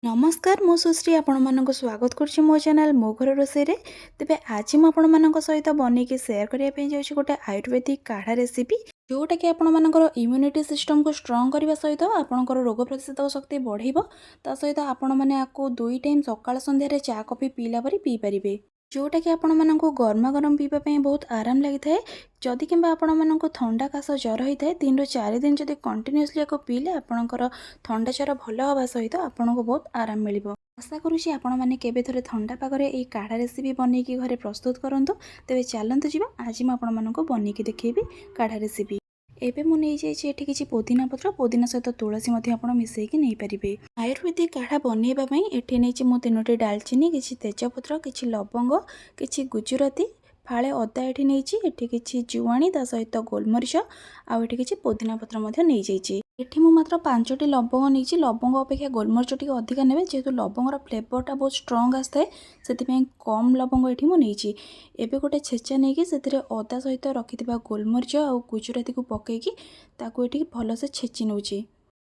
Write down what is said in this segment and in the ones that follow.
नमस्कार मु सुश्री आपण मानक स्वागत करुच्ची मो चैनल मो घर रोसई रे। तेबे आज मु आपण मानक सहित बनैकी शेयर करिया पे जाउछि गोटे आयुर्वेदिक काढ़ा रेसिपी जोटा कि आपण मानकर इम्यूनिटी सिस्टम को स्ट्रांग करबा सहित आपणकर रोग प्रतिरोधक शक्ति बढ़ाइबो। ता सहित आपण माने आको 2 टाइम सकाळ संध्या रे चा कॉफी पीला परी पी परिबे, जोटा कि आपण मानक गरमा गरम पीबा पे बहुत आराम लागि थाए। जदि किंबा आपण मानक ठंडा काश जर होता है 3 ରୁ 4 दिन जदि कंटिन्यूअसली को पीले आपणकर ठंडा जर भल हवा सहित आपनको बहुत आराम मिलिबो। आशा करूछि आपण माने केबे थरे ठंडा पागरे ए काढ़ा रेसिपी बनैकी घरे प्रस्तुत करंतु। तेबे चलंतु जिबा आज म आपण मानको बनैकी देखैबी काढ़ा रेसिपी। एबे मु नै जाइछि एठी किछि पुदीना पत्र, पुदीना सहित तुलसी मध्ये आपण मिसेकी नै परिबे। आयुर्वेदिक काढ़ा बनैबा पई एठी नैछि मु 3टी दालचीनी, किछि तेजपत्र, किछि लवंग, किछि गुजराती, फाळे अदा एठी नैछि, एठी किछि जुआणी ता सहित गोलमरिच आ एठी किछि पुदीना पत्र मध्ये नै जाइछि। एठी मु मात्र 5टी लवंग नैछि। लवंग अपेक्षा गोलमरिच टिके अधिका नेबे जेतु लवंगर फ्लेवरटा बहुत स्ट्रांग आस्ताए सेति कम लवंग एठी मु नैछि। एबे गोटे छेचा नैकि सेतिरे अदा सहित रखिथिबा गोलमरिच आ गुजराती को पकेकी ताकू एठी भलो से छेची नउछि।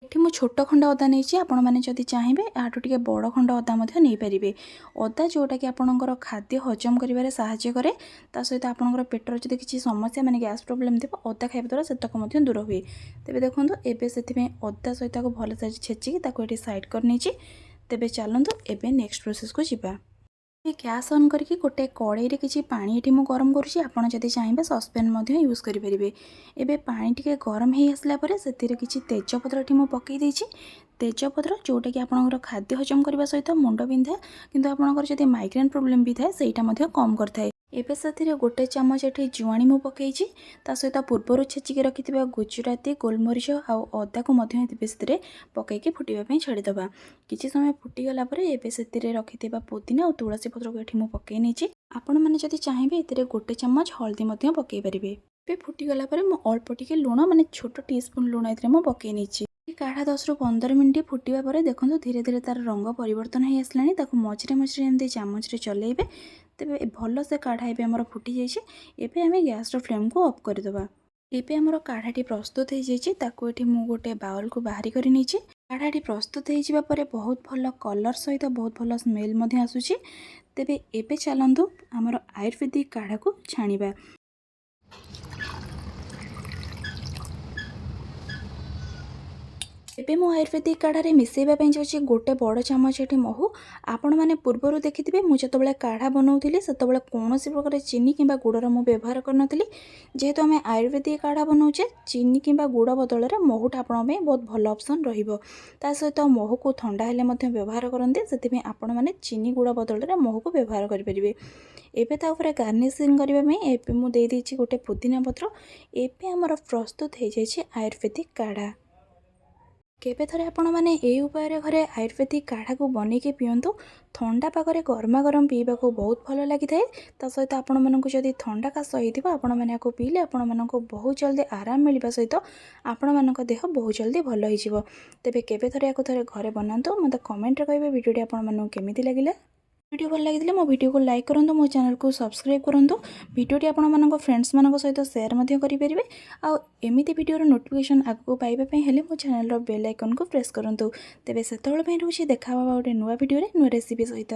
एठी मु छोट खंड अदा नैछि, आपण माने जदि चाहिबे आटो टिके बड़ खंड अदा मध्ये नै परिबे। अदा जोटा कि आपणकर खाद्य हजम करिवारे सहायता करे, ता सहित आपणकर पेटर जदि किछि समस्या माने गैस प्रॉब्लम थिबो अदा खाइबा द्वारा सेतक मध्ये दूर हुए। तेबे देखंतु एबे सेति में अदा सहित को भलो से छेची ताकू एठी साइड कर नैछि। तेबे चलंतु एबे नेक्स्ट प्रोसेस को जिबा। गैस ऑन करके गोटे कड़ाई रे किछि पानी एठी मु गरम करूछि। आपण जदि चाहिबे सस्पेन मध्ये यूज करि परिबे। एबे पानी टिके गरम हेई आसला परे सेतिरे किछि तेजपत्र एठी मु पकई देछि। तेजपत्र जोटा कि आपणकर खाद्य हजम करबा सहित मुंड बिंधा किंतु आपणकर जदि माइग्रेन प्रॉब्लम भी थाए सेटा मध्ये कम करथाए। एबे सेतिरे गोटे चमच एठी जुआणी मु पकईछि, ता सहित पूर्वरु छेचिके रखिथिबा गुजराती, गोलमरिच आ अदा को मध्ये बेसरे पकईके फुटिबा पई छाडी दबा। किछि समय फुटी गला परे एबे सेतिरे रखिथिबा पुदीना और तुलसी पत्र को एठी मु पकई नेछि। आपण माने जदि चाहिबे एतिरे गोटे चमच हल्दी मध्ये पकई परिबे। एबे फुटी गला परे मु अल्प टिके लूण माने छोट टीस्पून लूण एथिरे मु पकई नेछि। काढ़ा 10 ରୁ 15 मिनिट फुटिबा परे देखंतु धीरे धीरे तार रंग परिवर्तन हे आसलानी। ताकू मझिरे मझिरे एमती चामच रे चलेइबे। तेबे भलो से काढ़ा एबे हमर फुटी जाइछि। एबे हमें गैस रो फ्लेम को ऑफ कर देबा। एबे हमर काढ़ाटी प्रस्तुत हे जाइछि। ताकू एठी मु गोटे बाउल को बाहरी करि नेछि। काढ़ाटी प्रस्तुत हे जिबा परे बहुत भलो कलर सहित बहुत भलो स्मेल मध्ये आसुछि। तेबे एबे चलंतु हमर आयुर्वेदिक काढ़ा को छाणीबा। एबे मु आयुर्वेदिक काढ़ा रे मिसेइबा पई जाउछि गोटे बड़ चमच एठी महू। आपण माने पूर्वरु देखिथिबे मु जतबेले काढ़ा बनाउथिली सेतबेले कोनोसी प्रकार चीनी किंबा गुड़र मु व्यवहार करनथिली। जेहेतु आमे आयुर्वेदिक काढ़ा बनाउछे चीनी किंबा गुड़ बदल रे महूटा आपण में बहुत भल ऑप्शन रहिबो। ता सहित महू को ठंडा हेले मध्ये व्यवहार करन्ते, सेतिबे आपण माने चीनी गुड़ बदल रे महू को व्यवहार करि परिबे। एबे ता ऊपर गार्निशिंग करबा में एबे मु देइ देछि गोटे पुदीना पत्र। एबे हमर प्रस्तुत हे जाइछि आयुर्वेदिक काढ़ा। केबे थरे आपण माने ए उपाय रे घरे आयुर्वेदिक काढ़ा को बनैके पियंतु। ठंडा पागरे गरमा गरम पीबा को बहुत भलो लागि थाए। ता सहित आपण मानकु जदि ठंडा काश होइथिबो आपण माने आको पीले आपण मानकु बहुत जल्दी आराम मिलिबा सहित आपण मानक देह बहुत जल्दी भलो होई जिवो। तेबे केबे थरे आको थरे घरे बनांतु। मते कमेंट रे कहबे वीडियोटी आपण मानकु केमिति लागिला। वीडियो भल लगी मो वीडियो को लाइक करंतु, मो चैनल को सब्सक्राइब करंतु। वीडियोटी आपण मानक फ्रेंड्स मानक सहित शेयर मध्य करि परिबे। आ एमिति वीडियो रो नोटिफिकेशन आगु पाइबा पई हेले मो चैनल रो बेल आइकन को प्रेस करंतु। तेबे सेतबेले पई रहउछि देखा बाबा गोटे नुवा वीडियो रे नुवा रेसिपी सहित।